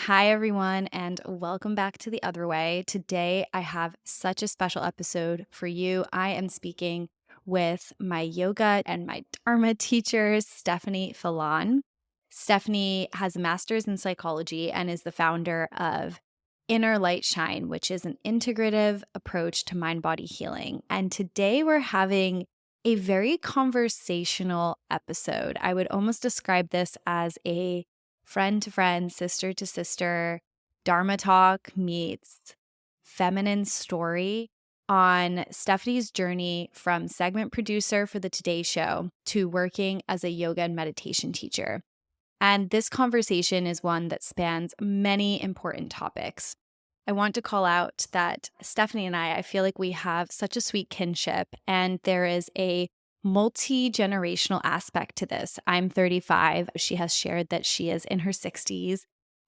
Hi, everyone, and welcome back to The Other Way. Today, I have such a special episode for you. I am speaking with my yoga and my Dharma teacher, Stephanie Phelan. Stephanie has a master's in psychology and is the founder of Inner Light Shine, which is an integrative approach to mind body healing. And today, we're having a very conversational episode. I would almost describe this as a friend to friend, sister to sister, Dharma talk meets feminine story on Stephanie's journey from segment producer for the Today Show to working as a yoga and meditation teacher. And this conversation is one that spans many important topics. I want to call out that Stephanie and I feel like we have such a sweet kinship, and there is a multi-generational aspect to this. I'm 35. She has shared that she is in her 60s.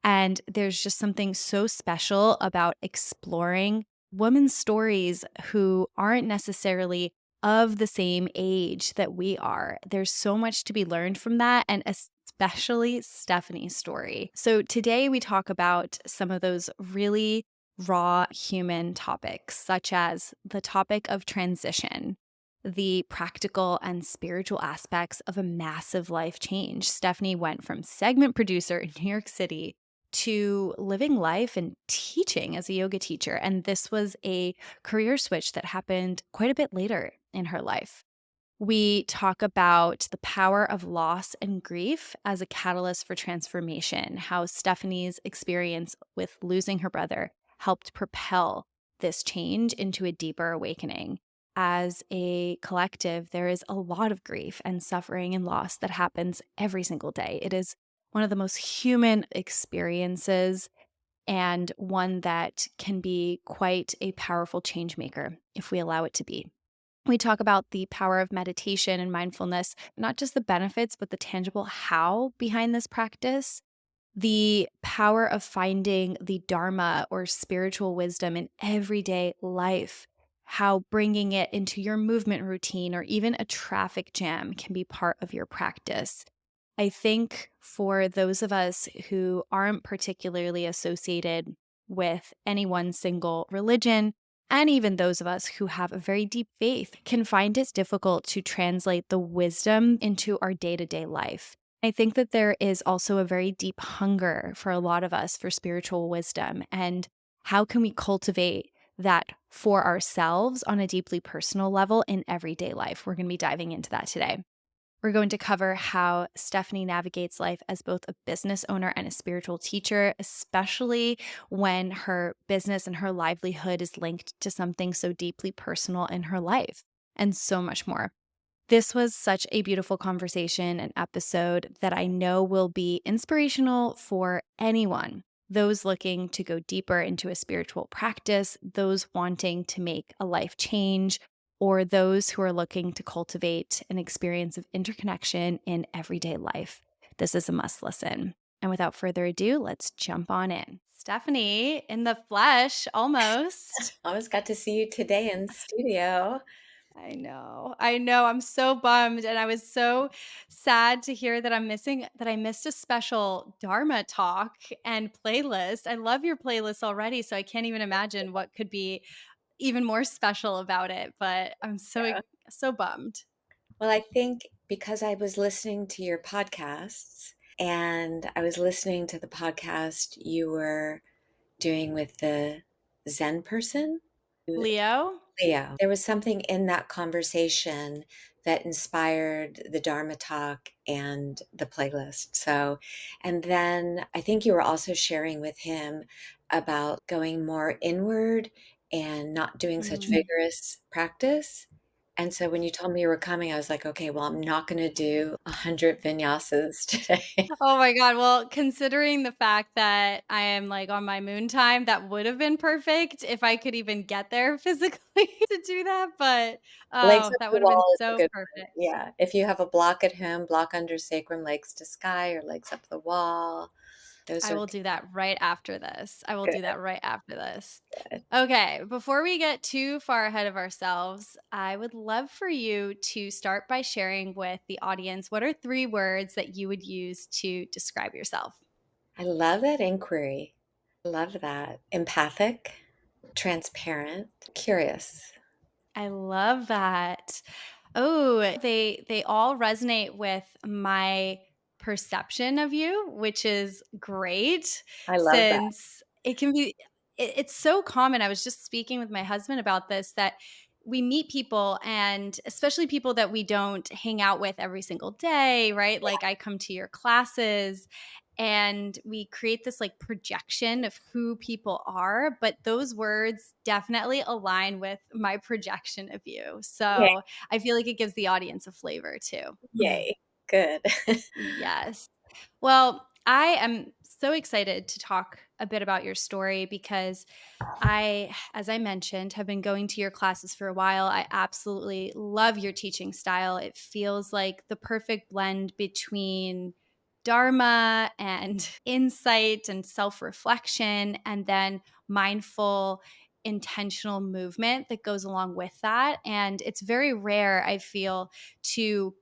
And there's just something so special about exploring women's stories who aren't necessarily of the same age that we are. There's so much to be learned from that, and especially Stephanie's story. So today we talk about some of those really raw human topics, such as the topic of transition, the practical and spiritual aspects of a massive life change. Stephanie went from segment producer in New York City to living life and teaching as a yoga teacher. And this was a career switch that happened quite a bit later in her life. We talk about the power of loss and grief as a catalyst for transformation, how Stephanie's experience with losing her brother helped propel this change into a deeper awakening. As a collective, there is a lot of grief and suffering and loss that happens every single day. It is one of the most human experiences and one that can be quite a powerful change maker if we allow it to be. We talk about the power of meditation and mindfulness, not just the benefits, but the tangible how behind this practice, the power of finding the Dharma or spiritual wisdom in everyday life, how bringing it into your movement routine or even a traffic jam can be part of your practice. I think for those of us who aren't particularly associated with any one single religion, and even those of us who have a very deep faith, can find it difficult to translate the wisdom into our day-to-day life. I think that there is also a very deep hunger for a lot of us for spiritual wisdom. And how can we cultivate that for ourselves on a deeply personal level in everyday life? We're going to be diving into that today. We're going to cover how Stephanie navigates life as both a business owner and a spiritual teacher, especially when her business and her livelihood is linked to something so deeply personal in her life, and so much more. This was such a beautiful conversation and episode that I know will be inspirational for anyone, those looking to go deeper into a spiritual practice, those wanting to make a life change, or those who are looking to cultivate an experience of interconnection in everyday life. This is a must listen. And without further ado, let's jump on in. Stephanie, in the flesh, almost. Always got to see you today in studio. I know. I know. I'm so bummed. And I was so sad to hear that I missed a special Dharma talk and playlist. I love your playlist already. So I can't even imagine what could be even more special about it. But I'm Yeah. so bummed. Well, I think because I was listening to your podcasts and I was listening to the podcast you were doing with the Zen person, Leo? Leo. There was something in that conversation that inspired the Dharma talk and the playlist. So, and then I think you were also sharing with him about going more inward and not doing such Mm. vigorous practice. And so when you told me you were coming, I was like, okay, well, I'm not going to do 100 vinyasas today. Oh my god, well, considering the fact that I am, like, on my moon time, that would have been perfect if I could even get there physically to do that, but, Legs oh, up that the would have been wall is a so good one. perfect. Yeah. If you have a block at home, block under sacrum, legs to sky, or legs up the wall. Those I are will do that right after this. I will good. do that right after this. Good. Okay, before we get too far ahead of ourselves, I would love for you to start by sharing with the audience what are 3 words that you would use to describe yourself? I love that inquiry. Love that. Empathic, transparent, curious. I love that. Oh, they all resonate with my perception of you, which is great I love that. since it can be it's so common. I was just speaking with my husband about this that we meet people and especially people that we don't hang out with every single day, right? Like I come to your classes and we create this like projection of who people are, but those words definitely align with my projection of you. Yay. So I feel like it gives the audience a flavor too. Yay. Good. Yes. Well, I am so excited to talk a bit about your story because as I mentioned, have been going to your classes for a while. I absolutely love your teaching style. It feels like the perfect blend between Dharma and insight and self reflection, and then mindful, intentional movement that goes along with that. And it's very rare, I feel, to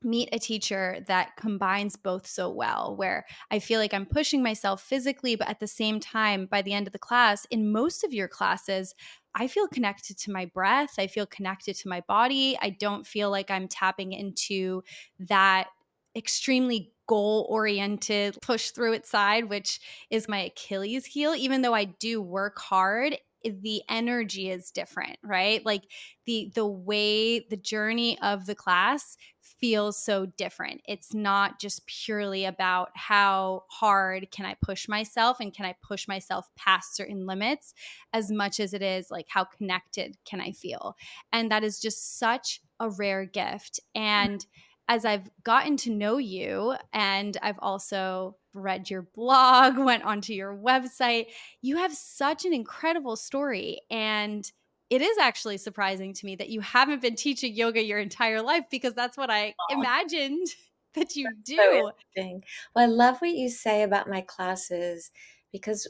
meet a teacher that combines both so well, where I feel like I'm pushing myself physically, but at the same time, by the end of the class, in most of your classes, I feel connected to my breath. I feel connected to my body. I don't feel like I'm tapping into that extremely goal oriented push through it side, which is my Achilles heel. Even though I do work hard, the energy is different, right? Like the way the journey of the class feels so different. It's not just purely about how hard can I push myself and can I push myself past certain limits as much as it is like how connected can I feel. And that is just such a rare gift. And as I've gotten to know you and I've also read your blog, went onto your website, you have such an incredible story. And it is actually surprising to me that you haven't been teaching yoga your entire life because that's what I Aw, imagined that you so do. interesting. Well, I love what you say about my classes because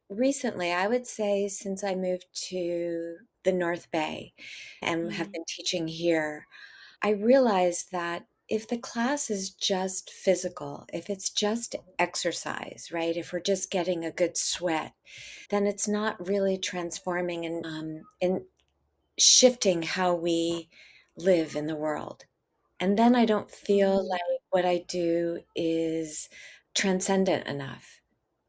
recently, I would say since I moved to the North Bay and have Mm, been teaching here, I realized that if the class is just physical, if it's just exercise, right? If we're just getting a good sweat, then it's not really transforming and shifting how we live in the world. And then I don't feel mm, like what I do is transcendent enough.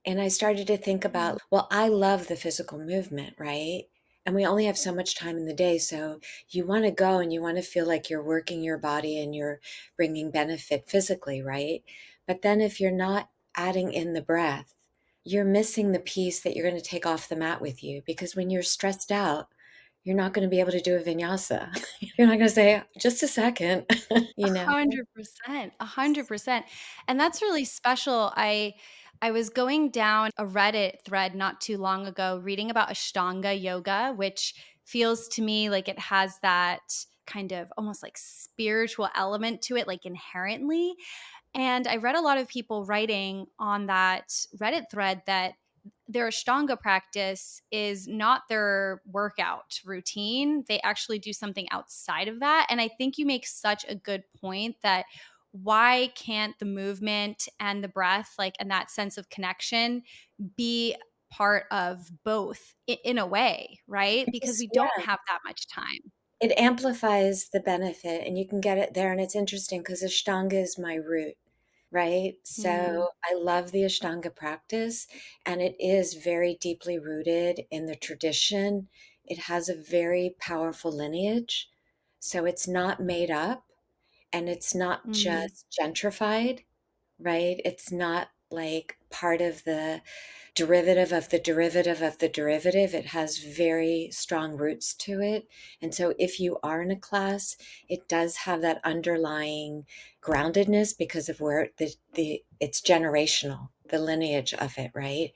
And I started to think about, well, I love the physical movement, right? And we only have so much time in the day. So you want to go and you want to feel like you're working your body and you're bringing benefit physically, right? But then if you're not adding in the breath, you're missing the piece that you're going to take off the mat with you because when you're stressed out, you're not going to be able to do a vinyasa. You're not going to say, just a second, you know? 100%, 100%. And that's really special. I was going down a Reddit thread not too long ago reading about Ashtanga yoga, which feels to me like it has that kind of almost like spiritual element to it, like inherently. And I read a lot of people writing on that Reddit thread that their Ashtanga practice is not their workout routine. They actually do something outside of that. And I think you make such a good point that why can't the movement and the breath, like, and that sense of connection be part of both in a way, right? Because Because, we don't yeah. have that much time. It amplifies the benefit and you can get it there, and it's interesting because Ashtanga is my root, right? Mm, So, I love the Ashtanga practice, and it is very deeply rooted in the tradition. It has a very powerful lineage, so it's not made up, and it's not mm, just gentrified, right? It's not, like, part of the derivative of the derivative of the derivative. It has very strong roots to it. And so if you are in a class, it does have that underlying groundedness because of where the it's generational, the lineage of it, right?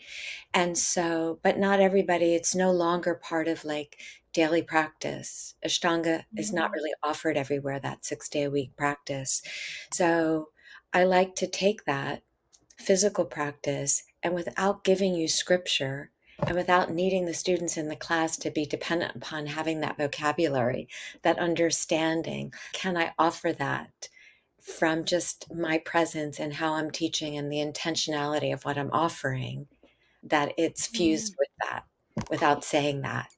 And so, but not everybody, it's no longer part of like daily practice. Ashtanga is not mm, really offered everywhere, that 6 day a week practice. So I like to take that physical practice and without giving you scripture and without needing the students in the class to be dependent upon having that vocabulary, that understanding, can I offer that from just my presence and how I'm teaching and the intentionality of what I'm offering, that it's fused Mm. with that without saying that.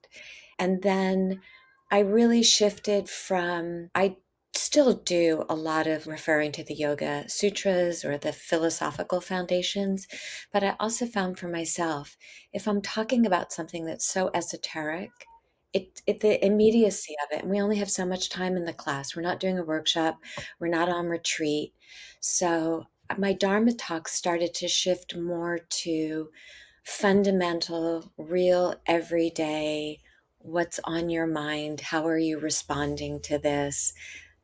And then I really shifted from, I still do a lot of referring to the Yoga Sutras or the philosophical foundations, but I also found for myself, if I'm talking about something that's so esoteric, the immediacy of it, and we only have so much time in the class. We're not doing a workshop, we're not on retreat. So my Dharma talk started to shift more to fundamental, real, everyday, what's on your mind? How are you responding to this?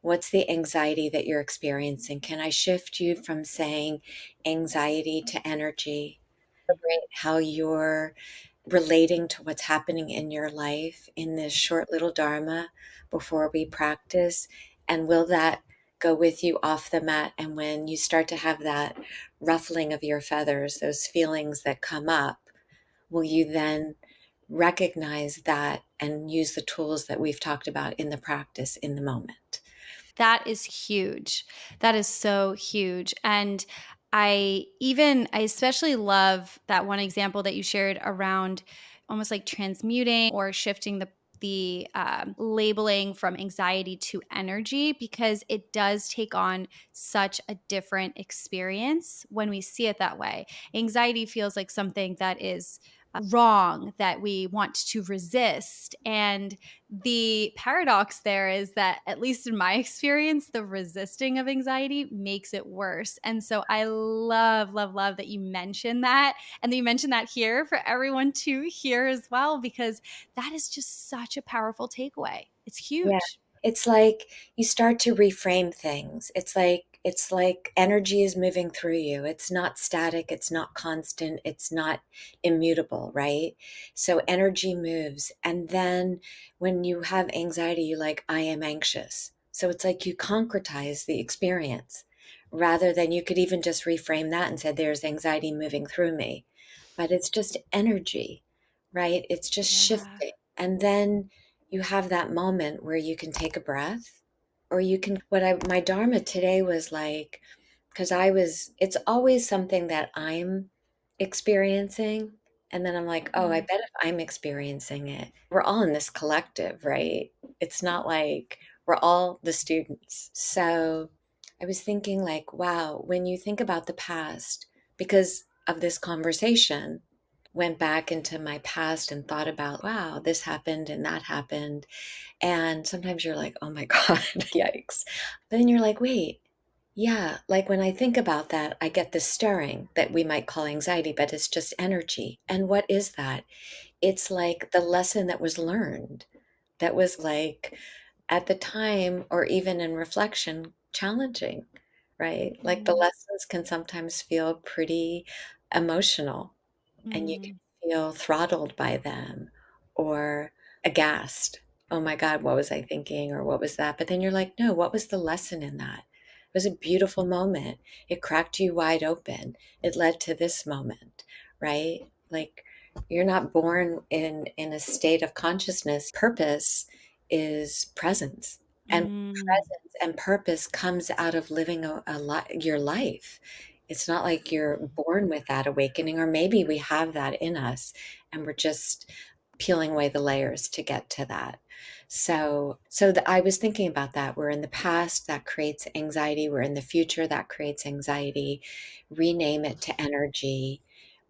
What's the anxiety that you're experiencing? Can I shift you from saying anxiety to energy? Celebrate how you're relating to what's happening in your life in this short little Dharma before we practice. And will that go with you off the mat? And when you start to have that ruffling of your feathers, those feelings that come up, will you then recognize that and use the tools that we've talked about in the practice in the moment? That is huge. That is so huge. And I especially love that one example that you shared around almost like transmuting or shifting the labeling from anxiety to energy, because it does take on such a different experience when we see it that way. Anxiety feels like something that is wrong, that we want to resist. And the paradox there is that, at least in my experience, the resisting of anxiety makes it worse. And so I love, love, love that you mentioned that, and that you mentioned that here for everyone to hear as well, because that is just such a powerful takeaway. It's Yeah. huge. It's like you start to reframe things. It's like energy is moving through you. It's not static, it's not constant, it's not immutable, right? So energy moves. And then when you have anxiety, you're like, I am anxious. So it's like you concretize the experience rather than you could even just reframe that and say, there's anxiety moving through me. But it's just energy, right? It's just Yeah. shifting. And then you have that moment where you can take a breath, or you can, what I, my Dharma today was like, because it's always something that I'm experiencing. And then I'm like, oh, I Mm. bet if I'm experiencing it, we're all in this collective, right? It's not like we're all the students. So I was thinking, like, wow, when you think about the past, because of this conversation, went back into my past and thought about, wow, this happened and that happened. And sometimes you're like, oh my God, yikes. But then you're like, wait, yeah, like when I think about that, I get this stirring that we might call anxiety, but it's just energy. And what is that? It's like the lesson that was learned, that was like at the time or even in reflection, challenging, right? Like the Mm. lessons can sometimes feel pretty emotional, and you can Mm. feel throttled by them or aghast. Oh my God, what was I thinking? Or what was that? But then you're like, no, what was the lesson in that? It was a beautiful moment. It cracked you wide open. It led to this moment, right? Like you're not born in a state of consciousness. Purpose is presence. And Mm. presence and purpose comes out of living your life. It's not like you're born with that awakening, or maybe we have that in us and we're just peeling away the layers to get to that. I was thinking about that. We're in the past, that creates anxiety. We're in the future, that creates anxiety. Rename it to energy,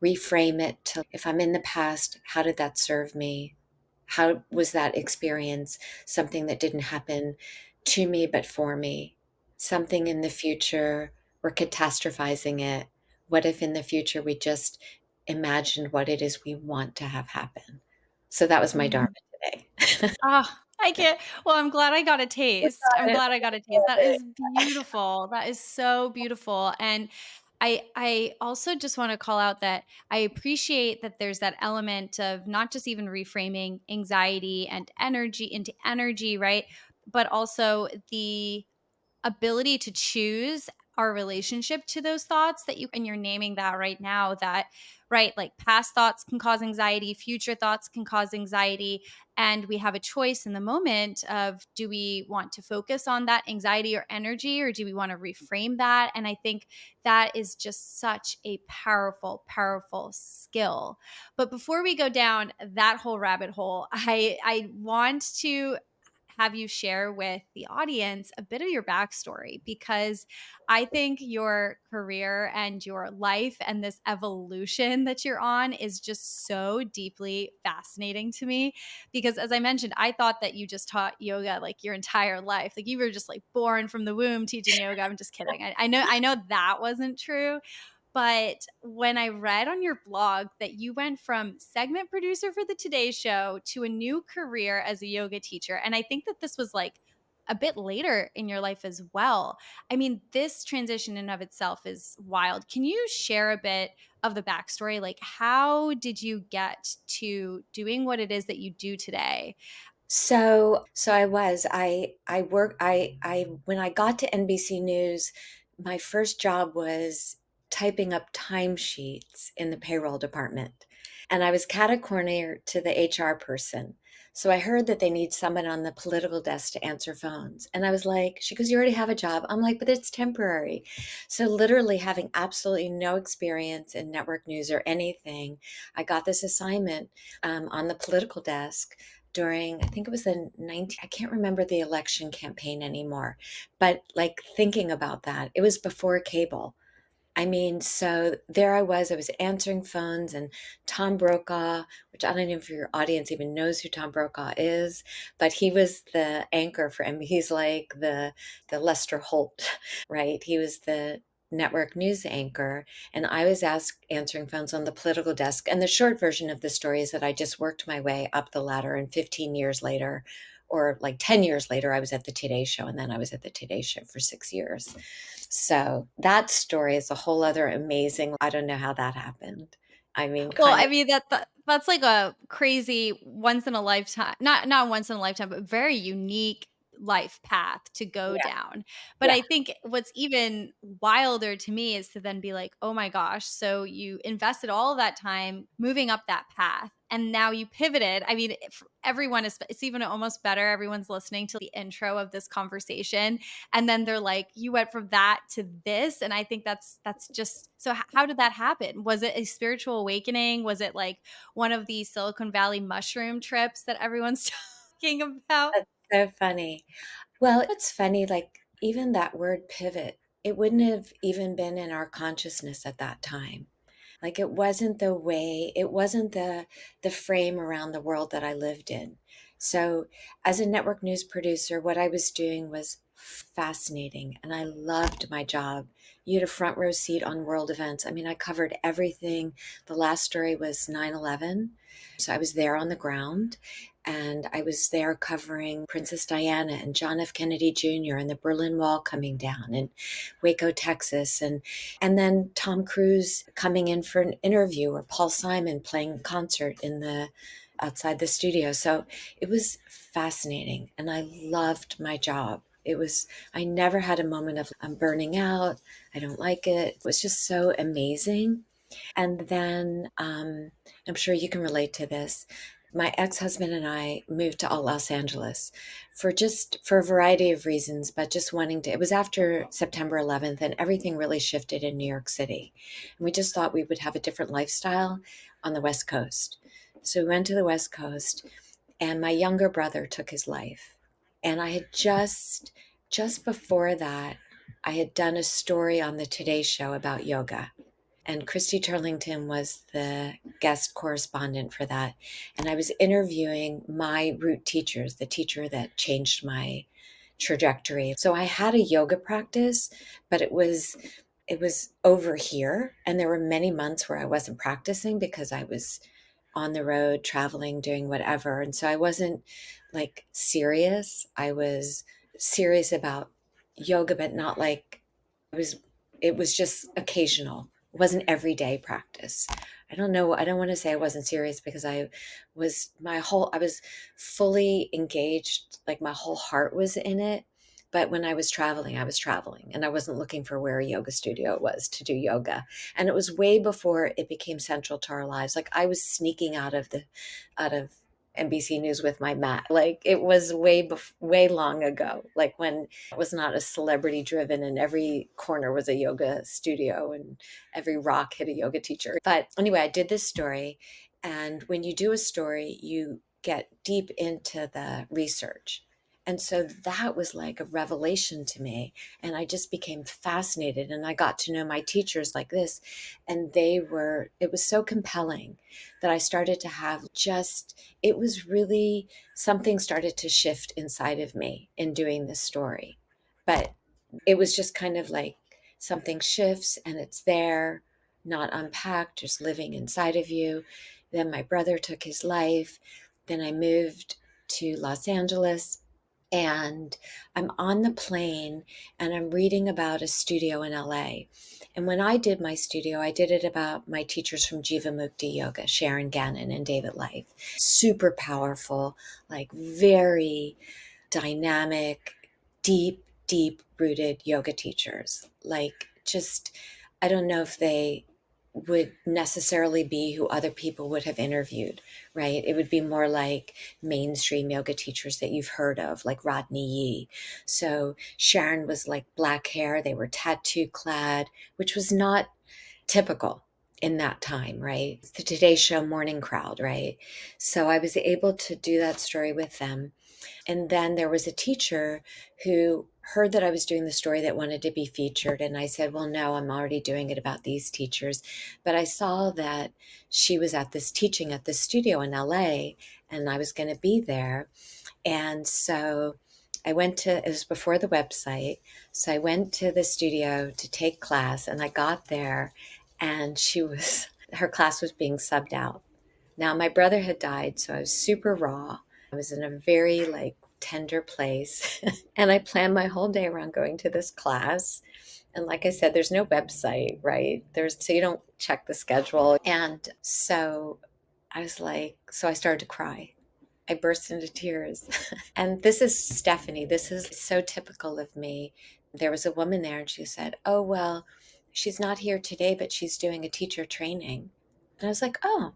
reframe it to, if I'm in the past, how did that serve me? How was that experience something that didn't happen to me, but for me? Something in the future, we're catastrophizing it. What if in the future we just imagined what it is we want to have happen? So that was my Dharma Mm. today. Ah, I can't. Well, I'm glad I got a We taste. got I'm it. glad I got a taste. That is beautiful. That is so beautiful. And I also just want to call out that I appreciate that there's that element of not just even reframing anxiety and energy into energy, right? But also the ability to choose our relationship to those thoughts that you and you're naming that right now, that right, like past thoughts can cause anxiety, future thoughts can cause anxiety, and we have a choice in the moment of, do we want to focus on that anxiety or energy, or do we want to reframe that? And I think that is just such a powerful, powerful skill. But before we go down that whole rabbit hole, I want to have you share with the audience a bit of your backstory, because I think your career and your life and this evolution that you're on is just so deeply fascinating to me. Because as I mentioned, I thought that you just taught yoga like your entire life. Like you were just like born from the womb teaching yoga. I'm just kidding. I know that wasn't true. But when I read on your blog that you went from segment producer for the Today Show to a new career as a yoga teacher, and I think that this was like a bit later in your life as well. I mean, this transition in of itself is wild. Can you share a bit of the backstory? Like, how did you get to doing what it is that you do today? So I work I when I got to NBC News, my first job was typing up timesheets in the payroll department. And I was catacorner to the HR person. So I heard that they need someone on the political desk to answer phones. And I was like, she goes, "You already have a job." I'm like, "But it's temporary." So literally having absolutely no experience in network news or anything, I got this assignment on the political desk during, I think it was the 19, I can't remember the election campaign anymore, but like thinking about that, it was before cable. I mean, so there I was answering phones, and Tom Brokaw, which I don't know if your audience even knows who Tom Brokaw is, but he was the anchor for him. He's like the Lester Holt, right? He was the network news anchor, and I was answering phones on the political desk. And the short version of the story is that I just worked my way up the ladder, and 15 years later, or like 10 years later, I was at the Today Show, and then I was at the Today Show for 6 years. So that story is a whole other amazing, I don't know how that happened. I mean, Well, kind I of, mean that's like a crazy once in a lifetime, not once in a lifetime, but very unique life path to go yeah, down. But yeah. I think what's even wilder to me is to then be like, "Oh my gosh, so you invested all of that time moving up that path and now you pivoted." I mean, if everyone is, it's even almost better everyone's listening to the intro of this conversation, and then they're like, you went from that to this. And I think that's just so, how did that happen? Was it a spiritual awakening? Was it like one of these Silicon Valley mushroom trips that everyone's talking about? That's so funny. Well, it's funny, like even that word pivot, it wouldn't have even been in our consciousness at that time. Like it wasn't the way, it wasn't the frame around the world that I lived in. So as a network news producer, what I was doing was fascinating, and I loved my job. You had a front row seat on world events. I mean, I covered everything. The last story was 9/11. So I was there on the ground, and I was there covering Princess Diana and John F. Kennedy Jr. and the Berlin Wall coming down in Waco, Texas, and then Tom Cruise coming in for an interview, or Paul Simon playing concert in the outside the studio. So it was fascinating, and I loved my job. It was, I never had a moment of I'm burning out, I don't like it. It was just so amazing. And then I'm sure you can relate to this. My ex-husband and I moved to Los Angeles for a variety of reasons, but just wanting to. It was after September 11th, and everything really shifted in New York City. And we just thought we would have a different lifestyle on the West Coast. So we went to the West Coast, and my younger brother took his life. And I had just before that, I had done a story on the Today Show about yoga, and Christy Turlington was the guest correspondent for that. And I was interviewing my root teachers, the teacher that changed my trajectory. So I had a yoga practice, but it was over here, and there were many months where I wasn't practicing because I was on the road traveling doing whatever, and so I wasn't like serious. I was serious about yoga, but not like it was it was just occasional. It wasn't everyday practice. I don't know, I don't want to say I wasn't serious, because I was fully engaged, like my whole heart was in it, But when I was traveling and I wasn't looking for where a yoga studio was to do yoga. And it was way before it became central to our lives. Like I was sneaking out of NBC News with my mat. Like it was way long ago. Like when it was not a celebrity driven and every corner was a yoga studio and every rock hit a yoga teacher. But anyway, I did this story, and when you do a story, you get deep into the research. And so that was like a revelation to me. And I just became fascinated. And I got to know my teachers like this. And it was so compelling that I started to have just, it was really something started to shift inside of me in doing this story. But it was just kind of like something shifts and it's there, not unpacked, just living inside of you. Then my brother took his life. Then I moved to Los Angeles, and I'm on the plane and I'm reading about a studio in LA. And when I did my studio, I did it about my teachers from Jivamukti Yoga, Sharon Gannon and David Life. Super powerful, like very dynamic, deep rooted yoga teachers. Like, just, I don't know if they would necessarily be who other people would have interviewed, right? It would be more like mainstream yoga teachers that you've heard of, like Rodney Yee. So Sharon was like black hair, they were tattoo clad, which was not typical in that time, right? It's the Today Show morning crowd, right? So I was able to do that story with them. And then there was a teacher who heard that I was doing the story that wanted to be featured. And I said, well, no, I'm already doing it about these teachers. But I saw that she was at this teaching at this studio in LA, and I was going to be there. And so it was before the website. So I went to the studio to take class, and I got there, and her class was being subbed out. Now, my brother had died, so I was super raw. I was in a very like tender place. And I planned my whole day around going to this class. And like I said, there's no website, right? So you don't check the schedule. And so so I started to cry. I burst into tears. And this is Stephanie. This is so typical of me. There was a woman there and she said, oh, well, she's not here today, but she's doing a teacher training. And I was like, oh,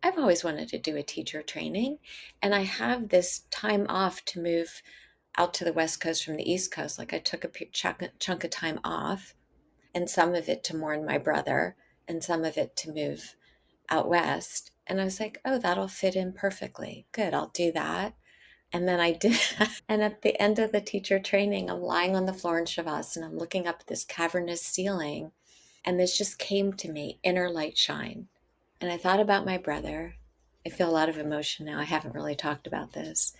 I've always wanted to do a teacher training. And I have this time off to move out to the West Coast from the East Coast. Like I took a chunk of time off, and some of it to mourn my brother, and some of it to move out West. And I was like, oh, that'll fit in perfectly. Good, I'll do that. And then I did. And at the end of the teacher training, I'm lying on the floor in Shavasana. I'm looking up at this cavernous ceiling. And this just came to me, inner light shine. And I thought about my brother. I feel a lot of emotion now. I haven't really talked about this.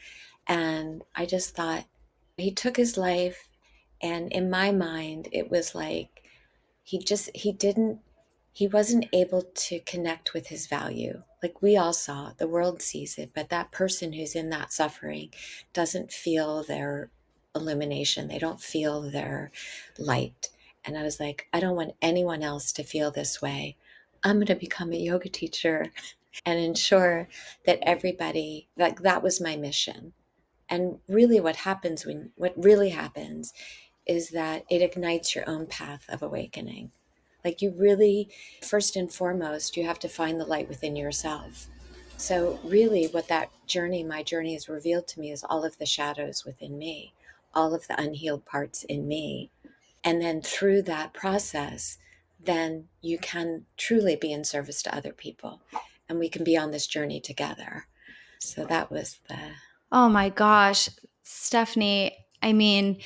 And I just thought, he took his life. And in my mind, it was like he wasn't able to connect with his value. Like we all saw, the world sees it, but that person who's in that suffering doesn't feel their illumination. They don't feel their light. And I was like, I don't want anyone else to feel this way. I'm going to become a yoga teacher and ensure that everybody, like that was my mission. And really what really happens is that it ignites your own path of awakening. Like you really, first and foremost, you have to find the light within yourself. So really what my journey has revealed to me is all of the shadows within me, all of the unhealed parts in me. And then through that process, then you can truly be in service to other people, and we can be on this journey together. So that was the Oh my gosh, Stephanie, I mean,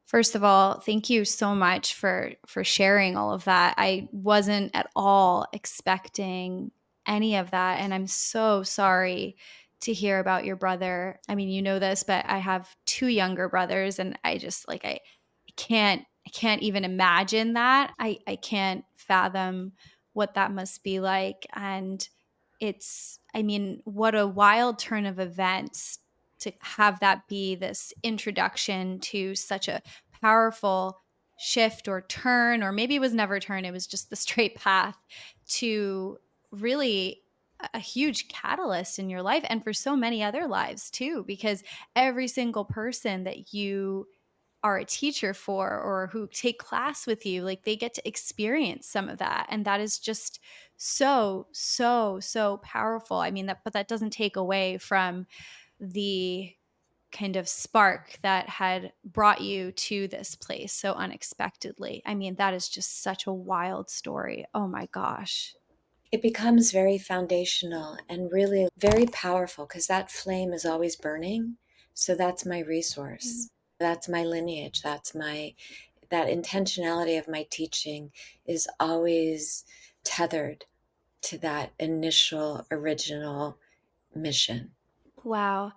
first of all, thank you so much for sharing all of that. I wasn't at all expecting any of that, and I'm so sorry to hear about your brother. I mean, you know this, but I have two younger brothers, and I just like I can't even imagine that. I can't fathom what that must be like. And I mean, what a wild turn of events to have that be this introduction to such a powerful shift or turn, or maybe it was never turn, it was just the straight path to really a huge catalyst in your life and for so many other lives too, because every single person that you are a teacher for or who take class with you, like they get to experience some of that. And that is just so, so, so powerful. I mean, that, but that doesn't take away from the kind of spark that had brought you to this place so unexpectedly. I mean, that is just such a wild story. Oh my gosh. It becomes very foundational and really very powerful because that flame is always burning. So that's my resource. That's my lineage. That intentionality of my teaching is always tethered to that initial original mission. Wow.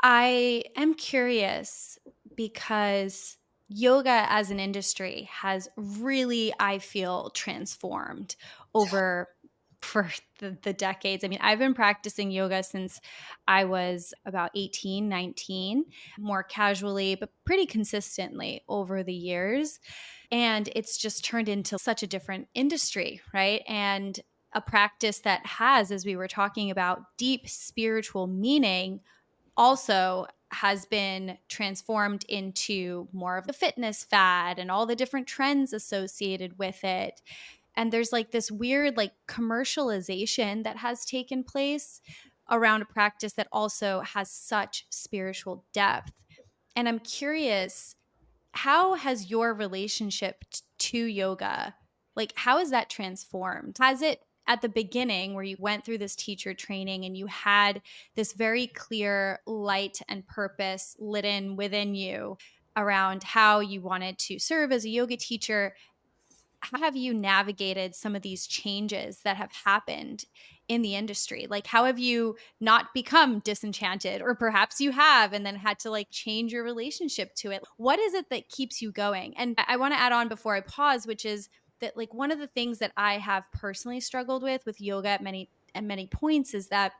I am curious because yoga as an industry has really, I feel, transformed over for the decades. I mean, I've been practicing yoga since I was about 18, 19, more casually, but pretty consistently over the years. And it's just turned into such a different industry, right? And a practice that has, as we were talking about, deep spiritual meaning also has been transformed into more of the fitness fad and all the different trends associated with it. And there's like this weird like commercialization that has taken place around a practice that also has such spiritual depth. And I'm curious, how has your relationship to yoga, like how is that transformed? Has it at the beginning where you went through this teacher training and you had this very clear light and purpose lit in within you around how you wanted to serve as a yoga teacher, how have you navigated some of these changes that have happened in the industry? Like, how have you not become disenchanted, or perhaps you have and then had to like change your relationship to it? What is it that keeps you going? And I want to add on before I pause, which is that like one of the things that I have personally struggled with yoga at many points is that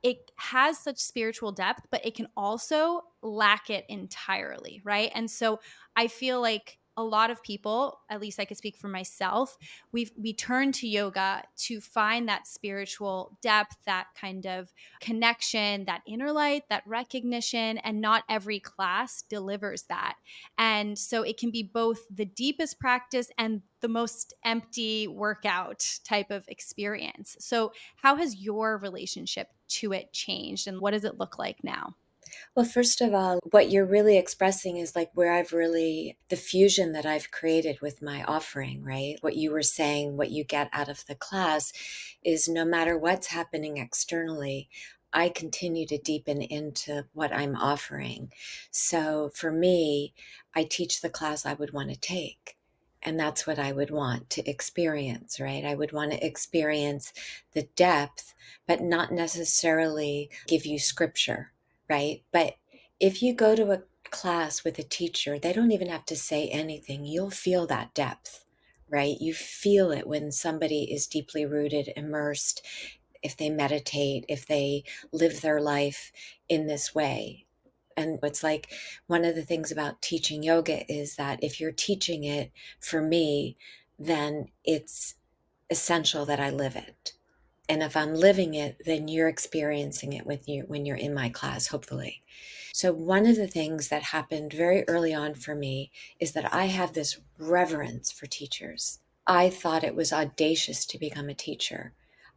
it has such spiritual depth, but it can also lack it entirely, right? And so I feel like a lot of people, at least I could speak for myself, we turn to yoga to find that spiritual depth, that kind of connection, that inner light, that recognition, and not every class delivers that. And so it can be both the deepest practice and the most empty workout type of experience. So how has your relationship to it changed and what does it look like now? Well, first of all, what you're really expressing is like where I've really, the fusion that I've created with my offering, right? What you were saying, what you get out of the class is no matter what's happening externally, I continue to deepen into what I'm offering. So for me, I teach the class I would want to take. And that's what I would want to experience, right? I would want to experience the depth, but not necessarily give you scripture, right? But if you go to a class with a teacher, they don't even have to say anything. You'll feel that depth, right? You feel it when somebody is deeply rooted, immersed, if they meditate, if they live their life in this way. And it's like one of the things about teaching yoga is that if you're teaching it for me, then it's essential that I live it. And if I'm living it, then you're experiencing it with you when you're in my class, hopefully. So, one of the things that happened very early on for me is that I have this reverence for teachers. I thought it was audacious to become a teacher.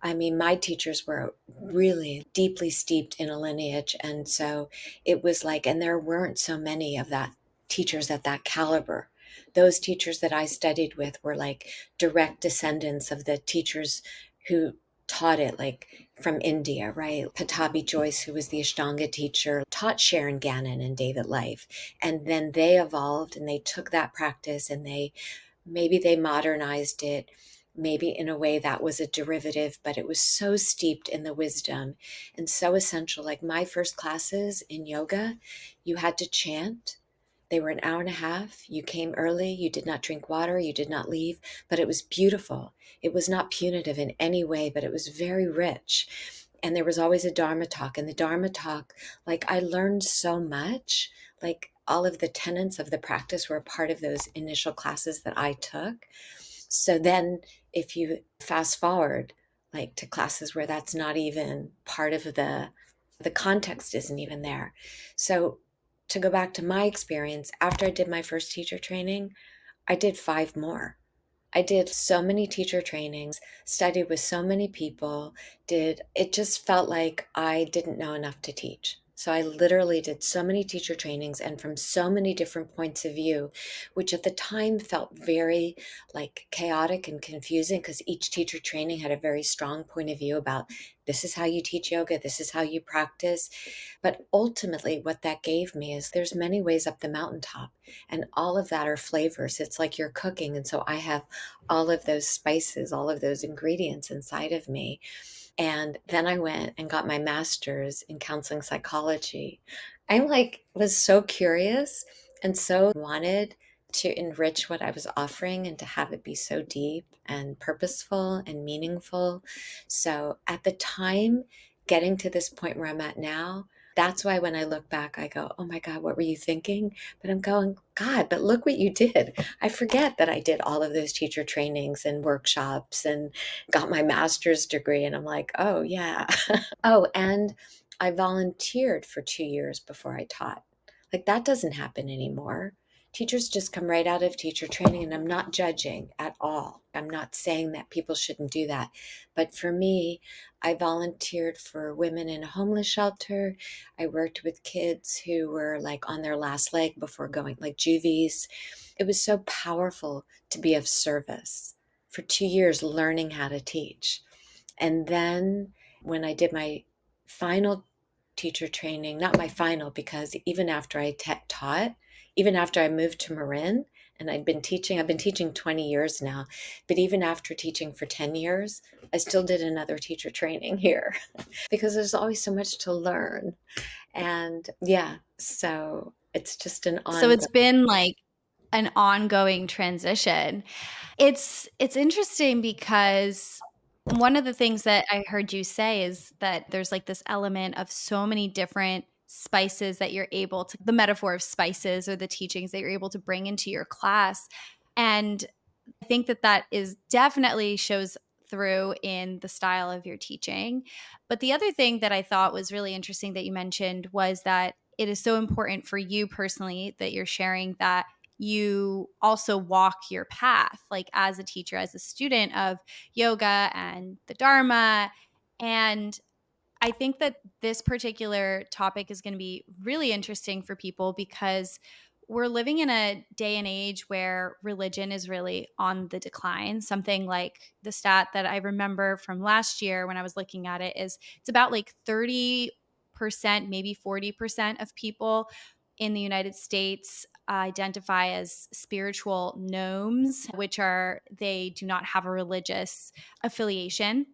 I mean, my teachers were really deeply steeped in a lineage. And so it was like, and there weren't so many of that teachers at that caliber. Those teachers that I studied with were like direct descendants of the teachers who taught it, like from India, right? Patabi Joyce, who was the Ashtanga teacher, taught Sharon Gannon and David Life. And then they evolved and they took that practice and maybe they modernized it, maybe in a way that was a derivative, but it was so steeped in the wisdom and so essential. Like my first classes in yoga, you had to chant. They were an hour and a half. You came early. You did not drink water. You did not leave, but it was beautiful. It was not punitive in any way, but it was very rich. And there was always a Dharma talk. And the Dharma talk, like I learned so much, like all of the tenets of the practice were a part of those initial classes that I took. So then if you fast forward like to classes where that's not even part of the context isn't even there. So to go back to my experience, after I did my first teacher training, I did 5 more. I did so many teacher trainings, studied with so many people, did it just felt like I didn't know enough to teach. So I literally did so many teacher trainings and from so many different points of view, which at the time felt very like chaotic and confusing because each teacher training had a very strong point of view about this is how you teach yoga, this is how you practice. But ultimately what that gave me is there's many ways up the mountaintop and all of that are flavors. It's like you're cooking. And so I have all of those spices, all of those ingredients inside of me. And then I went and got my master's in counseling psychology. I like was so curious and so wanted to enrich what I was offering and to have it be so deep and purposeful and meaningful. So at the time, getting to this point where I'm at now, that's why when I look back, I go, oh my God, what were you thinking? But I'm going, God, but look what you did. I forget that I did all of those teacher trainings and workshops and got my master's degree. And I'm like, oh, yeah. Oh, and I volunteered for 2 years before I taught. Like that doesn't happen anymore. Teachers just come right out of teacher training, and I'm not judging at all. I'm not saying that people shouldn't do that. But for me, I volunteered for women in a homeless shelter. I worked with kids who were like on their last leg before going, like juvies. It was so powerful to be of service for 2 years, learning how to teach. And then when I did my final teacher training, not my final, because even after I taught, even after I moved to Marin and I've been teaching 20 years now, but even after teaching for 10 years, I still did another teacher training here because there's always so much to learn. And yeah, so it's just an So it's ongoing. been like an ongoing transition. It's interesting because one of the things that I heard you say is that there's like this element of so many different spices that you're able to, the metaphor of spices or the teachings that you're able to bring into your class. And I think that that is definitely shows through in the style of your teaching. But the other thing that I thought was really interesting that you mentioned was that it is so important for you personally that you're sharing that you also walk your path, like as a teacher, as a student of yoga and the Dharma. And I think that this particular topic is going to be really interesting for people because we're living in a day and age where religion is really on the decline. Something like the stat that I remember from last year when I was looking at it is it's about like 30%, maybe 40% of people in the United States identify as spiritual gnomes, which are they do not have a religious affiliation.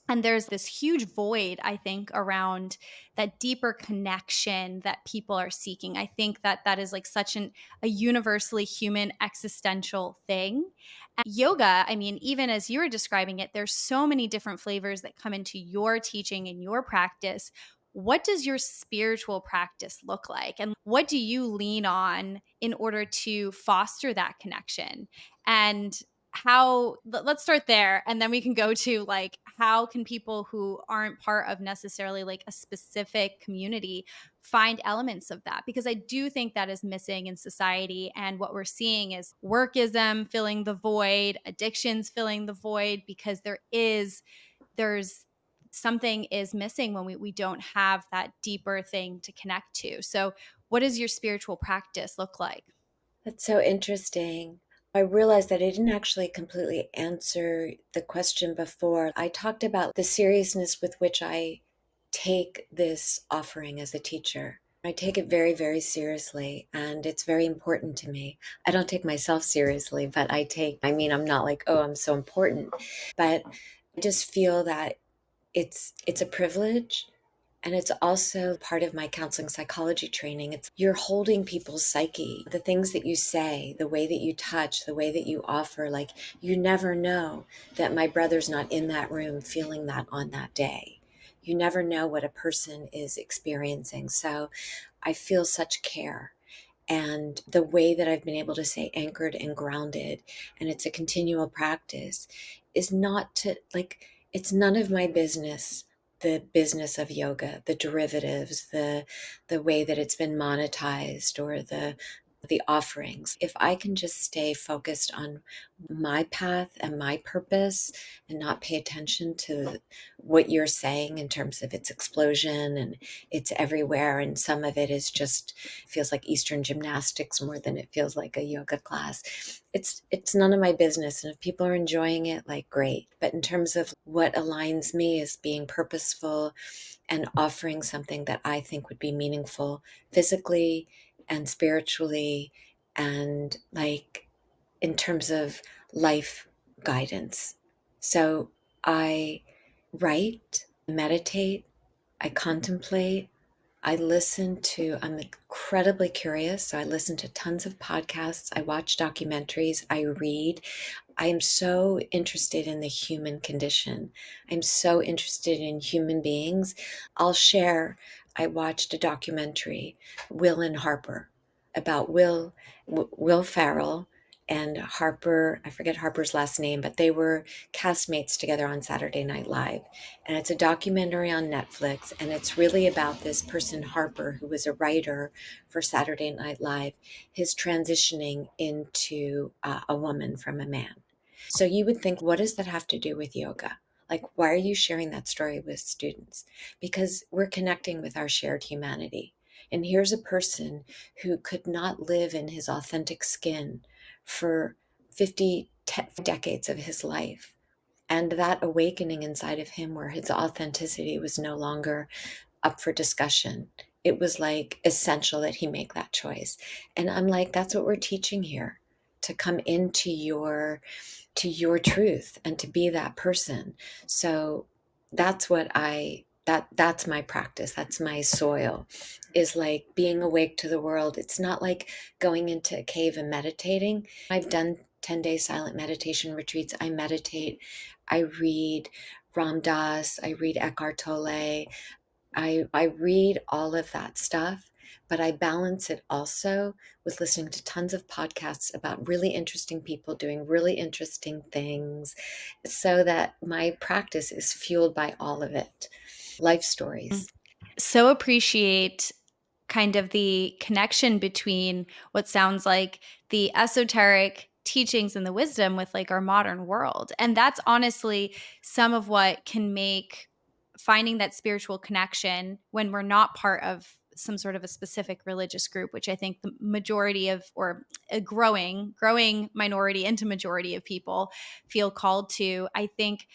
And there's this huge void, I think, around that deeper connection that people are seeking. I think that that is like such a universally human existential thing. And yoga, I mean, even as you were describing it, there's so many different flavors that come into your teaching and your practice. What does your spiritual practice look like? And what do you lean on in order to foster that connection? And let's start there and then we can go to like how can people who aren't part of necessarily like a specific community find elements of that, because I do think that is missing in society, and what we're seeing is workism filling the void, addictions filling the void, because there's something is missing when we don't have that deeper thing to connect to. So what does your spiritual practice look like? That's so interesting. I realized that I didn't actually completely answer the question before. I talked about the seriousness with which I take this offering as a teacher. I take it very, very seriously, and it's very important to me. I don't take myself seriously, but I mean, I'm not like, oh, I'm so important, but I just feel that it's a privilege and it's also part of my counseling psychology training. It's you're holding people's psyche, the things that you say, the way that you touch, the way that you offer. Like you never know that my brother's not in that room feeling that on that day. You never know what a person is experiencing. So I feel such care. And the way that I've been able to stay anchored and grounded, and it's a continual practice, is not to like, it's none of my business the business of yoga, the derivatives, the way that it's been monetized, or the offerings. If I can just stay focused on my path and my purpose and not pay attention to what you're saying in terms of its explosion and it's everywhere, and some of it is just feels like Eastern gymnastics more than it feels like a yoga class. It's none of my business, and if people are enjoying it, like, great. But in terms of what aligns me is being purposeful and offering something that I think would be meaningful physically and spiritually, and, like, in terms of life guidance. So I write, meditate, I contemplate, I'm incredibly curious. So I listen to tons of podcasts, I watch documentaries, I read. I am so interested in the human condition. I'm so interested in human beings. I'll share, I watched a documentary, Will and Harper, about Will Farrell and Harper. I forget Harper's last name, but they were castmates together on Saturday Night Live. And it's a documentary on Netflix. And it's really about this person, Harper, who was a writer for Saturday Night Live, his transitioning into a woman from a man. So you would think, what does that have to do with yoga? Like, why are you sharing that story with students? Because we're connecting with our shared humanity. And here's a person who could not live in his authentic skin for decades of his life. And that awakening inside of him, where his authenticity was no longer up for discussion, it was like essential that he make that choice. And I'm like, that's what we're teaching here, to come into your truth and to be that person. So that's what that's my practice. That's my soil, is like being awake to the world. It's not like going into a cave and meditating. I've done 10-day silent meditation retreats. I meditate, I read Ram Dass, I read Eckhart Tolle, I read all of that stuff, but I balance it also with listening to tons of podcasts about really interesting people doing really interesting things, so that my practice is fueled by all of it. Life stories. So appreciate kind of the connection between what sounds like the esoteric teachings and the wisdom with like our modern world. And that's honestly some of what can make finding that spiritual connection when we're not part of some sort of a specific religious group, which I think the majority of, or a growing minority into majority of people feel called to. I think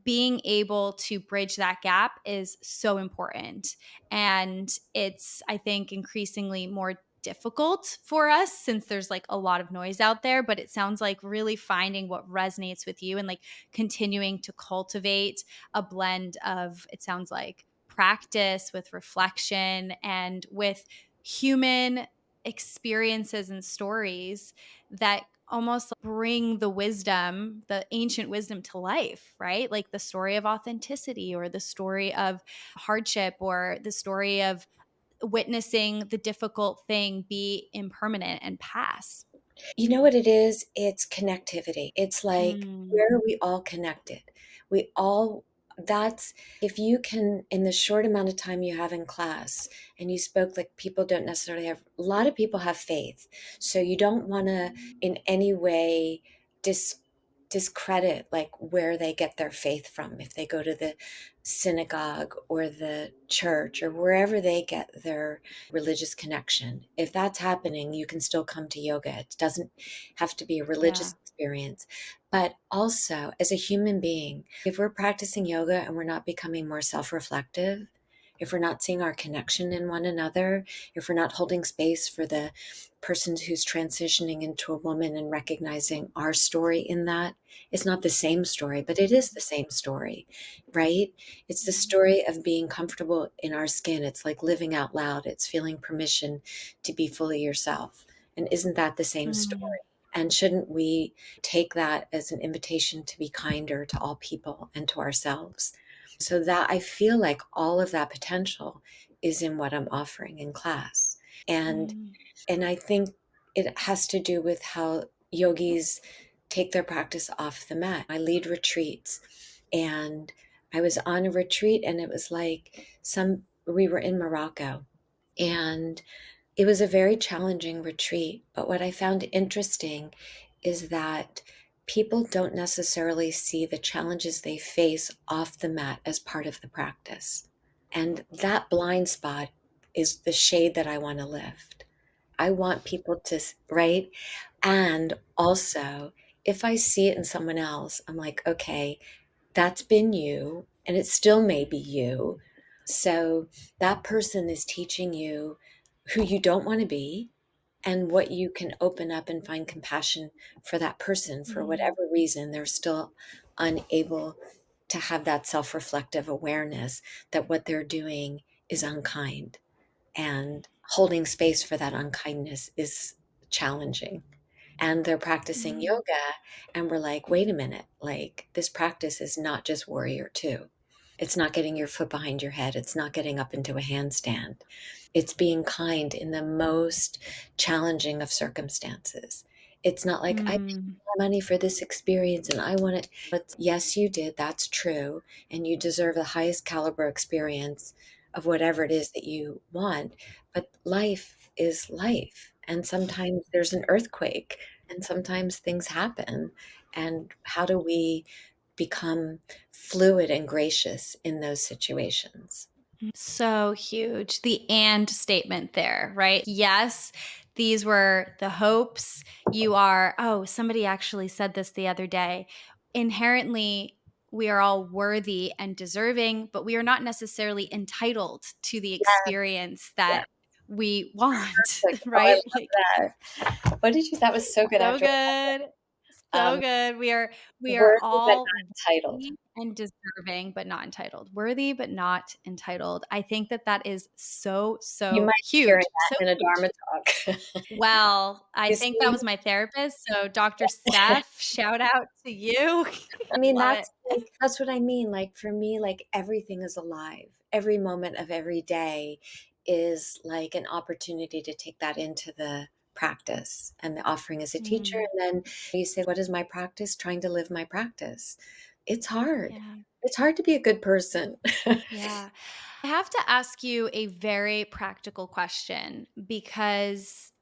being able to bridge that gap is so important. And it's, I think, increasingly more difficult for us since there's like a lot of noise out there. But it sounds like really finding what resonates with you and like continuing to cultivate a blend of, it sounds like, practice with reflection and with human experiences and stories that almost bring the wisdom, the ancient wisdom to life, right? Like the story of authenticity or the story of hardship or the story of witnessing the difficult thing be impermanent and pass. You know what it is? It's connectivity. It's like, Mm, where are we all connected? We all, that's, if you can, in the short amount of time you have in class, and you spoke like people don't necessarily have, a lot of people have faith. So you don't want to in any way dis, discredit like where they get their faith from. If they go to the synagogue or the church or wherever they get their religious connection. If that's happening, you can still come to yoga. It doesn't have to be a yeah. religious experience. But also, as a human being, if we're practicing yoga and we're not becoming more self reflective, if we're not seeing our connection in one another, if we're not holding space for the person who's transitioning into a woman and recognizing our story in that, it's not the same story, but it is the same story, right? It's the story of being comfortable in our skin. It's like living out loud. It's feeling permission to be fully yourself. And isn't that the same story? Mm, And shouldn't we take that as an invitation to be kinder to all people and to ourselves? So that I feel like all of that potential is in what I'm offering in class. And mm, and I think it has to do with how yogis take their practice off the mat. I lead retreats, and I was on a retreat, and it was like we were in Morocco, and it was a very challenging retreat. But what I found interesting is that people don't necessarily see the challenges they face off the mat as part of the practice. And that blind spot is the shade that I want to lift. I want people to, right? And also, if I see it in someone else, I'm like, okay, that's been you, and it still may be you. So that person is teaching you who you don't want to be and what you can open up and find compassion for that person for Mm. whatever reason they're still unable to have that self-reflective awareness that what they're doing is unkind, and holding space for that unkindness is challenging. And they're practicing Mm. yoga, and we're like, wait a minute, like this practice is not just warrior two. It's not getting your foot behind your head. It's not getting up into a handstand. It's being kind in the most challenging of circumstances. It's not like, I paid Mm. my money for this experience and I want it. But yes, you did. That's true. And you deserve the highest caliber experience of whatever it is that you want. But life is life. And sometimes there's an earthquake, and sometimes things happen. And how do we become fluid and gracious in those situations? So huge. The and statement there, right? Yes, these were the hopes. You are, oh, somebody actually said this the other day. Inherently, we are all worthy and deserving, but we are not necessarily entitled to the Yeah, experience yeah. that we want, Like, oh, I right? Like love that. What did you that was so good so after good. So good. We are worthy but all not entitled. worthy and deserving, but not entitled. Worthy, but not entitled. I think that that is so, You so might be hearing huge. So that in a huge. Dharma talk. Well, I You think that see? was my therapist. So, Dr. Steph, shout out to you. I mean, Love it. that's what I mean, like, for me, like, everything is alive. Every moment of every day is like an opportunity to take that into the practice and the offering as a teacher, Mm, and then you say, "What is my practice?" Trying to live my practice. It's hard. yeah. It's hard to be a good person. Yeah. I have to ask you a very practical question because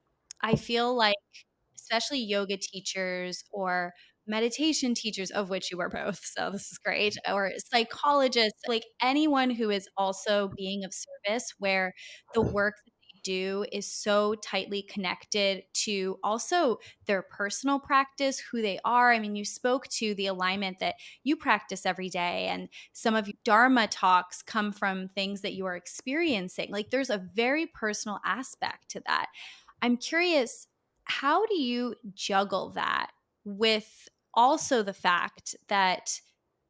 I feel like, especially yoga teachers or meditation teachers, of which you are both, so this is great, or psychologists, like anyone who is also being of service, where the work that they do is so tightly connected to also their personal practice, who they are. I mean, you spoke to the alignment that you practice every day, and some of your Dharma talks come from things that you are experiencing. Like there's a very personal aspect to that. I'm curious, how do you juggle that with also the fact that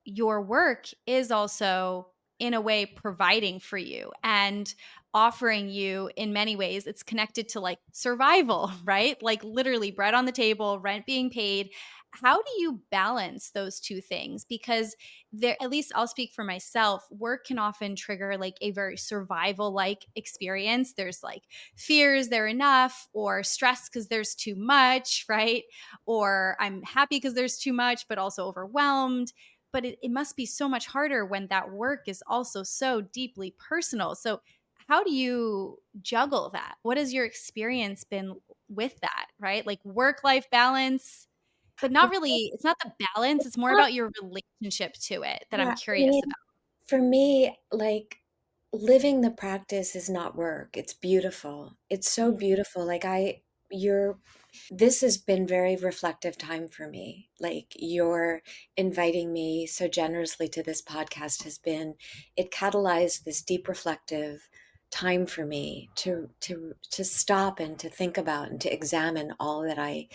your work is also in a way providing for you and offering you in many ways it's connected to like survival, right? Like literally bread on the table, rent being paid. How do you balance those two things? Because there, at least I'll speak for myself, work can often trigger like a very survival like experience. There's like fears there enough, or stress because there's too much, right? Or I'm happy because there's too much but also overwhelmed. But it must be so much harder when that work is also so deeply personal. So how do you juggle that? What has your experience been with that, right? Like work life balance, but not Well, really, it's not the balance, it's more not about your relationship to it that I'm yeah, I curious mean, about. for me, like, living the practice is not work, it's beautiful. It's so Mm, beautiful, like, you're this has been very reflective time for me. Like, your inviting me so generously to this podcast has been it catalyzed this deep reflective time for me to stop and to think about and to examine all that I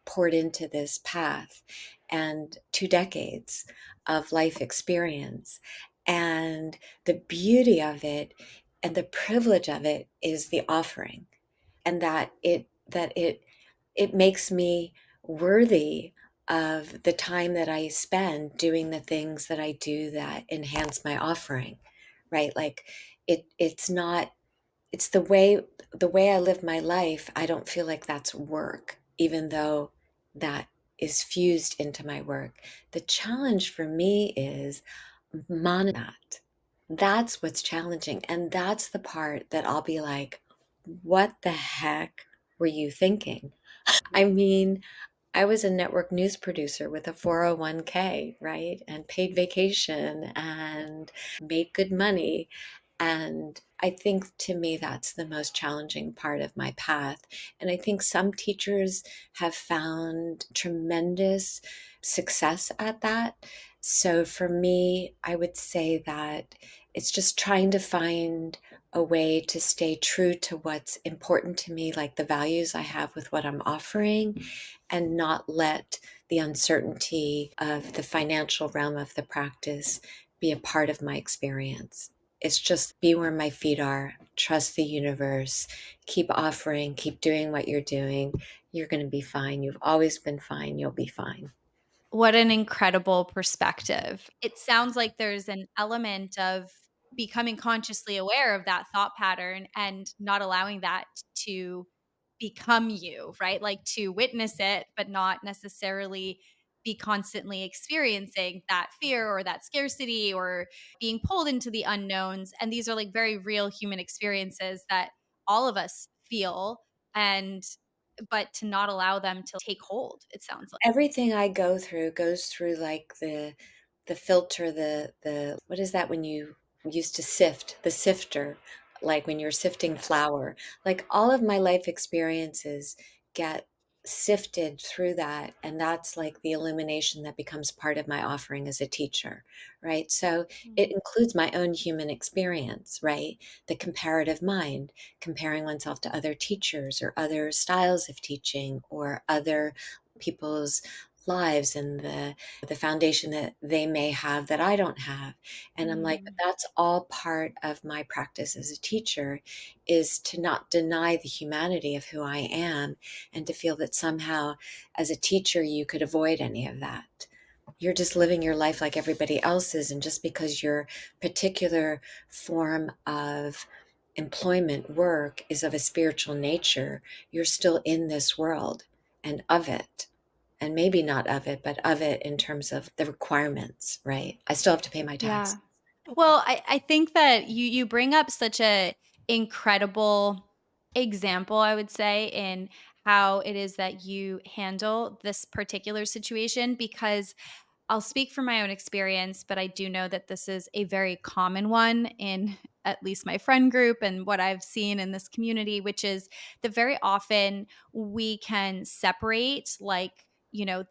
poured into this path and 2 decades of life experience. And the beauty of it and the privilege of it is the offering, and that it makes me worthy of the time that I spend doing the things that I do that enhance my offering, right? Like it's not it's the way I live my life. I don't feel like that's work, even though that is fused into my work. The challenge for me is that. That's what's challenging. And that's the part that I'll be like, what the heck were you thinking? I mean, I was a network news producer with a 401k, right? And paid vacation and made good money. And I think to me, that's the most challenging part of my path. And I think some teachers have found tremendous success at that. So for me, I would say that it's just trying to find a way to stay true to what's important to me, like the values I have with what I'm offering, and not let the uncertainty of the financial realm of the practice be a part of my experience. It's just be where my feet are, trust the universe, keep offering, keep doing what you're doing. You're going to be fine. You've always been fine. You'll be fine. What an incredible perspective. It sounds like there's an element of becoming consciously aware of that thought pattern and not allowing that to become you, right? Like to witness it, but not necessarily be constantly experiencing that fear or that scarcity or being pulled into the unknowns. And these are like very real human experiences that all of us feel. And but to not allow them to take hold, it sounds like. Everything I go through goes through like the filter, the what is that when you used to sift, the sifter, like when you're sifting flour. Like all of my life experiences get sifted through that, and that's like the illumination that becomes part of my offering as a teacher, right? So it includes my own human experience, right? The comparative mind, comparing oneself to other teachers or other styles of teaching or other people's lives and the foundation that they may have that I don't have. And I'm like, but Mm. that's all part of my practice as a teacher, is to not deny the humanity of who I am and to feel that somehow as a teacher you could avoid any of that. You're just living your life like everybody else is, and just because your particular form of employment work is of a spiritual nature, you're still in this world and of it, and maybe not of it, but of it in terms of the requirements, right? I still have to pay my tax. Yeah. Well, I think that you bring up such a incredible example, I would say, in how it is that you handle this particular situation because I'll speak from my own experience, but I do know that this is a very common one in at least my friend group and what I've seen in this community, which is that very often we can separate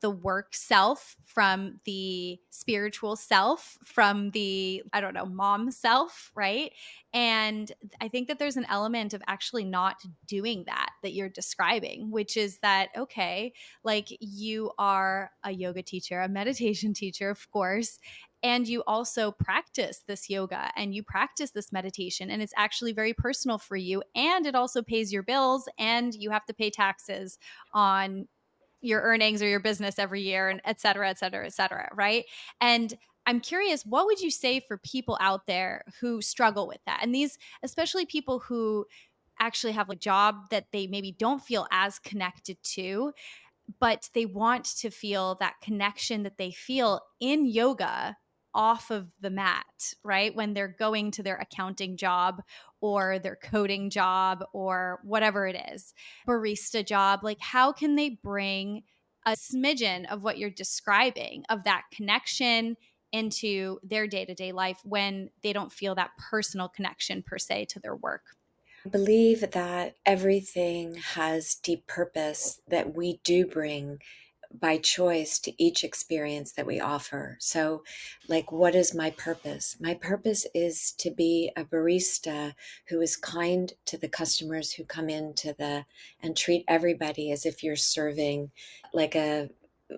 the work self from the spiritual self from the, I don't know, mom self, right? And I think that there's an element of actually not doing that you're describing, which is that, okay, like you are a yoga teacher, a meditation teacher, of course, and you also practice this yoga and you practice this meditation, and it's actually very personal for you. And it also pays your bills, and you have to pay taxes on your earnings or your business every year, and et cetera, et cetera, et cetera. Right. And I'm curious, what would you say for people out there who struggle with that? And these, especially people who actually have a job that they maybe don't feel as connected to, but they want to feel that connection that they feel in yoga off of the mat, right? When they're going to their accounting job or their coding job or whatever it is, barista job, like how can they bring a smidgen of what you're describing of that connection into their day-to-day life when they don't feel that personal connection per se to their work? I believe that everything has deep purpose that we do bring by choice to each experience that we offer. So, like, what is my purpose? My purpose is to be a barista who is kind to the customers who come into the and treat everybody as if you're serving like a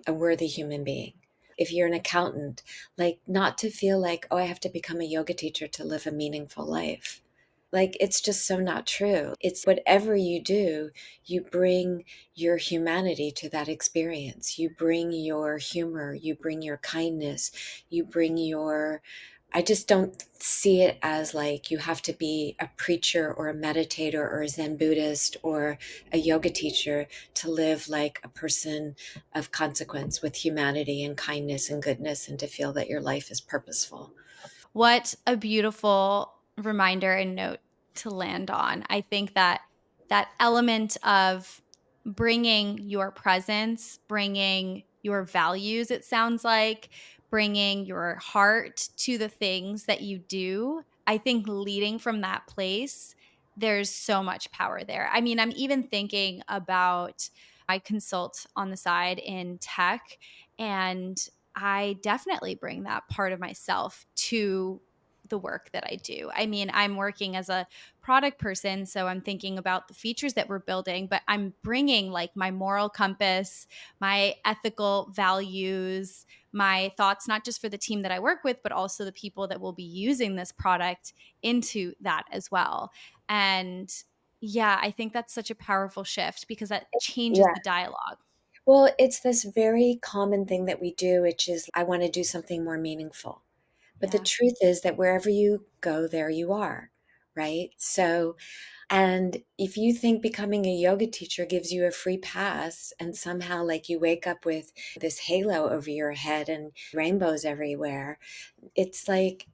worthy human being. If you're an accountant, like, not to feel like, oh, I have to become a yoga teacher to live a meaningful life. Like, it's just so not true. It's whatever you do, you bring your humanity to that experience. You bring your humor, you bring your kindness, you bring your. I just don't see it as like you have to be a preacher or a meditator or a Zen Buddhist or a yoga teacher to live like a person of consequence with humanity and kindness and goodness and to feel that your life is purposeful. What a beautiful reminder and note to land on. I think that that element of bringing your presence, bringing your values, it sounds like, bringing your heart to the things that you do, I think leading from that place, there's so much power there. I mean, I'm even thinking about I consult on the side in tech, and I definitely bring that part of myself to the work that I do. I mean, I'm working as a product person, so I'm thinking about the features that we're building, but I'm bringing like my moral compass, my ethical values, my thoughts, not just for the team that I work with, but also the people that will be using this product into that as well. And yeah, I think that's such a powerful shift because that changes Yeah. the dialogue. Well, it's this very common thing that we do, which is I want to do something more meaningful. But the Yeah. truth is that wherever you go, there you are, right? So, and if you think becoming a yoga teacher gives you a free pass and somehow like you wake up with this halo over your head and rainbows everywhere, it's like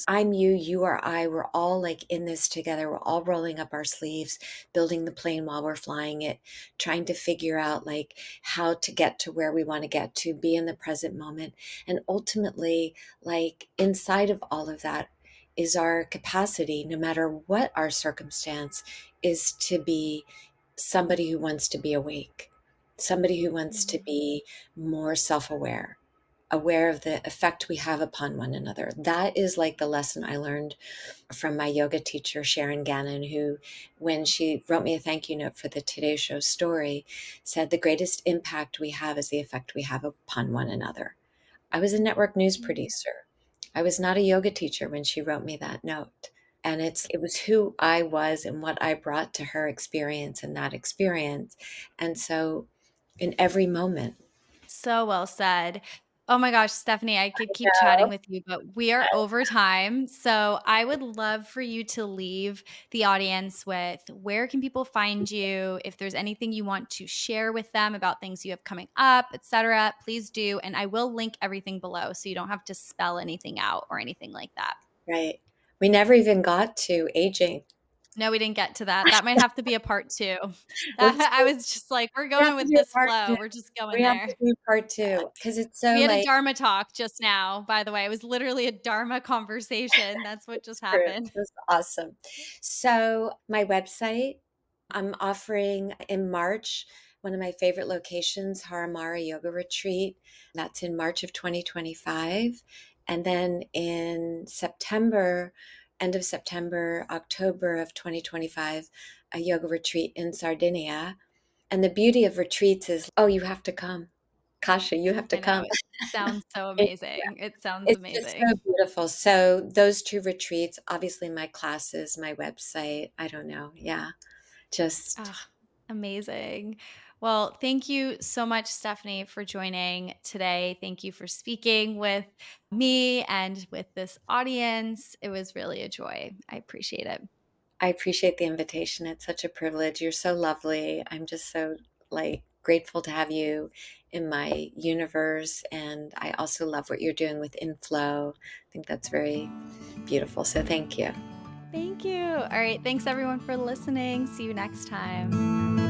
I'm you, you are I. We're all like in this together. We're all rolling up our sleeves, building the plane while we're flying it, trying to figure out like how to get to where we want to get to, be in the present moment. And ultimately, like inside of all of that is our capacity, no matter what our circumstance, is to be somebody who wants to be awake, somebody who wants to Mhm. be more self aware, aware of the effect we have upon one another. That is like the lesson I learned from my yoga teacher, Sharon Gannon, who, when she wrote me a thank you note for the Today Show story, said the greatest impact we have is the effect we have upon one another. I was a network news producer. I was not a yoga teacher when she wrote me that note. And it was who I was and what I brought to her experience and that experience. And so in every moment, So well said. Oh my gosh, Stephanie, I could keep chatting yeah, with you, but we are over time. So I would love for you to leave the audience with where can people find you? If there's anything you want to share with them about things you have coming up, etc., please do. And I will link everything below so you don't have to spell anything out or anything like that. right. We never even got to aging. No, we didn't get to that. That might have to be a part two. Let's That I was just like, we're we have going to with do this part 2. flow. We're just going We have to there. do part 2 because it's so We had a like Dharma talk just now, by the way. It was literally a Dharma conversation. That's what just it's true. happened. That's awesome. So my website, I'm offering in March, one of my favorite locations, Haramara Yoga Retreat. That's in March of 2025. And then in September, end of September, October of 2025, a yoga retreat in Sardinia. And the beauty of retreats is, oh, you have to come. Kasha, you have to I know. come. It sounds so It amazing. It sounds it's just so amazing. beautiful. So those 2 retreats, obviously my classes, my website, I don't know. Yeah, just Ah, amazing. Well, thank you so much, Stephanie, for joining today. Thank you for speaking with me and with this audience. It was really a joy. I appreciate it. I appreciate the invitation. It's such a privilege. You're so lovely. I'm just so like grateful to have you in my universe, and I also love what you're doing with Inflow. I think that's very beautiful. So thank you. Thank you. All right. Thanks, everyone, for listening. See you next time.